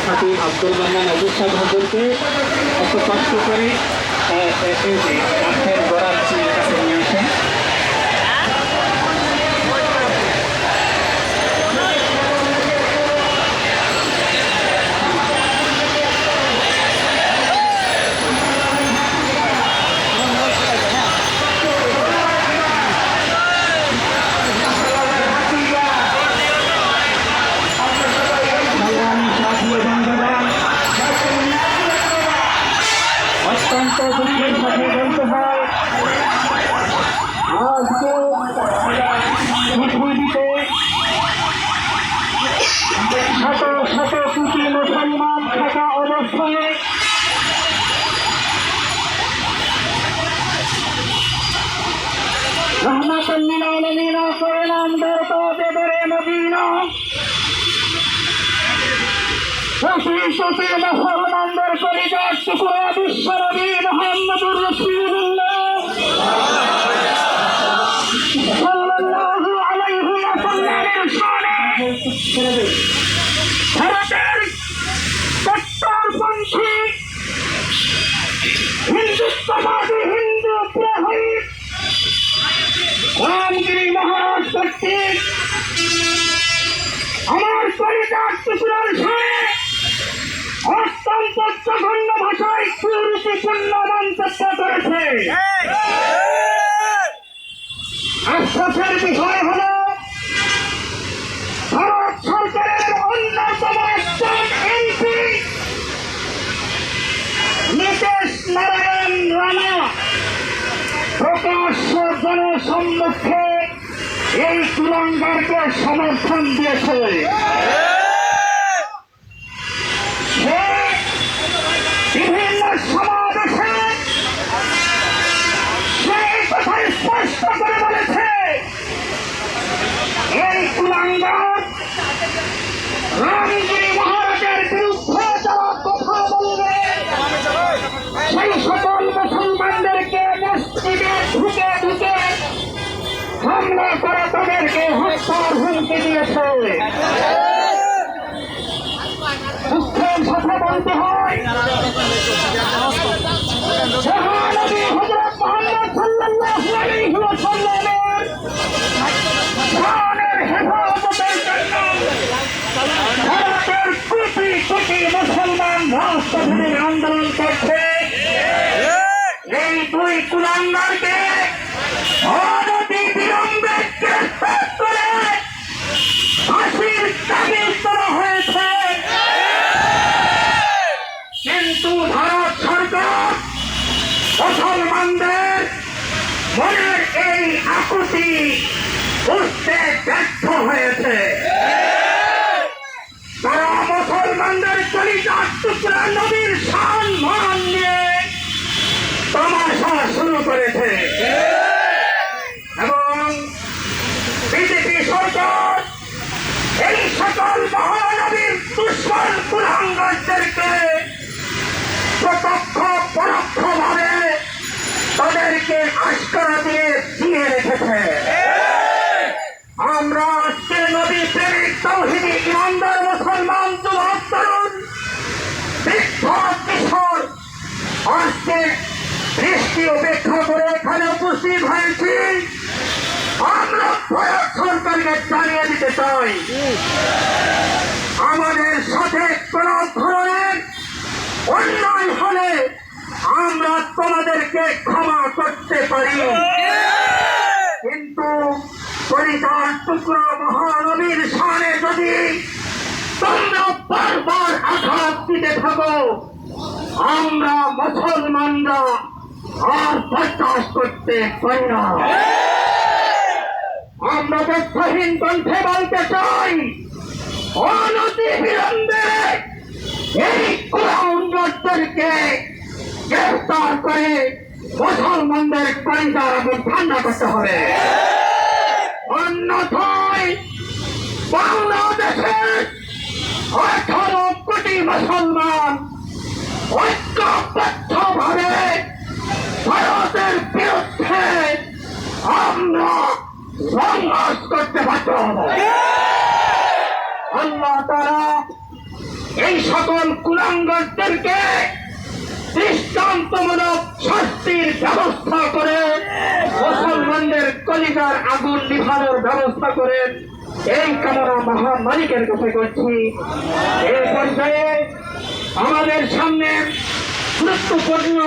খাতিব আব্দুল মান্নান আবু সাহেব হজরতকে এত কষ্ট করে কাঠের গড়াচ্ছি কাছে নিয়ে আসেন। অত্যন্ত দুঃখের সাথে বলতে হয় আজকে পৃথিবীতে শত শত কোটি মুসলমান থাকা অবস্থায় রহমাতুল্লিল আলামিন করলাম দরকারে বরে মদিনা মুসলমানদের পরিচয় টুকরা বিশ্ব নবী মুহাম্মদুর রাসূলুল্লাহ সাল্লাল্লাহু আলাইহি ওয়াসাল্লামের শানে ভারতের কট্টরপন্থী হিন্দুত্ববাদী হিন্দু প্রহরী রামগিরি মহারাজ কর্তৃক আমার পরিচয় টুকরার শানে অত্যন্ত জঘন্য ভাষায় কুরুচিপূর্ণ মন্তব্য করেছে। আশ্বাসের বিষয় হল ভারত সরকারের অন্যতম একজন এমপি নীতিশ নারায়ণ রানা প্রকাশ্য জনসম্মুখে এই কুলাঙ্গারকে সমর্থন দিয়েছে। বিভিন্ন সমাবেশে সেই কথাই স্পষ্ট করে বলেছে এই কুলাঙ্গার রামগিরি মহারাজের বিরুদ্ধে যারা কথা বলবে সেই সকল মুসলমানদেরকে মসজিদে ঢুকে ঢুকে হামলা করে তাদেরকে হত্যার হুমকি দিয়েছে। দুঃখের সাথে বলতে হয় মহানবী হযরত মুহাম্মদ সাল্লাল্লাহু আলাইহি ওয়াসাল্লামের শানের হেফাজতের জন্য ভারতের কোটি কোটি মুসলমান রাষ্ট্রভাবে আন্দোলন করছে। এই দুই কুলাঙ্গারকে অনতি বিলম্বে গ্রেফতার করে ফাঁসির তাগিদ করা হয়েছে। কিন্তু ভারত সরকার মুসলমানদের মনের এই আকুতি বুঝতে ব্যর্থ হয়েছে। তারা মুসলমানদের কলিজার টুকরা নবীর সম্মান নিয়ে তামাশা শুরু করেছে এবং বিজেপি সরকার এই সকল মহানবীর দুশ্মন কুলাঙ্গারদেরকে প্রত্যক্ষ পরোক্ষভাবে তাদেরকে আশকারা দিয়ে রেখেছে। আমরা আজকে নবী প্রেমিক তাওহীদি ইমানদার মুসলমান যুবক তরুণ বৃদ্ধ কিশোর আজকে বৃষ্টি উপেক্ষা করে এখানে উপস্থিত হয়েছি। আমরা ভারত সরকারকে জানিয়ে দিতে চাই আমাদের সাথে কোন ধরনের অন্যায় হলে আমরা তোমাদেরকে ক্ষমা করতে পারি, কিন্তু পরিবার টুকরা মহানবীর শানে যদি তোমরা বারবার আঘাত দিতে থাকো আমরা মুসলমানরা আর বরদাস্ত করতে পারি না। আমরা ব্যর্থহীন কণ্ঠে বলতে চাই অনতি বিলম্বে এই কুলাঙ্গারদেরকে গ্রেফতার করে মুসলমানদের কলিজার আগুন ঠান্ডা করতে হবে। অন্যথায় বাংলাদেশের 18 কোটি মুসলমান ঐক্যবদ্ধভাবে ভারতের বিরুদ্ধে আমরা সংঘর্ষ করতে বাধ্য হব। আল্লাহ তাআলা এই সকল কুলাঙ্গারদেরকে দৃষ্টান্তমূলক শাস্তির ব্যবস্থা করে মুসলমানদের কলিজার আগুন নিভানোর ব্যবস্থা করেন, এই কামনা মহান মালিকের কাছে করছি। এই পর্যায়ে আমাদের সামনে গুরুত্বপূর্ণ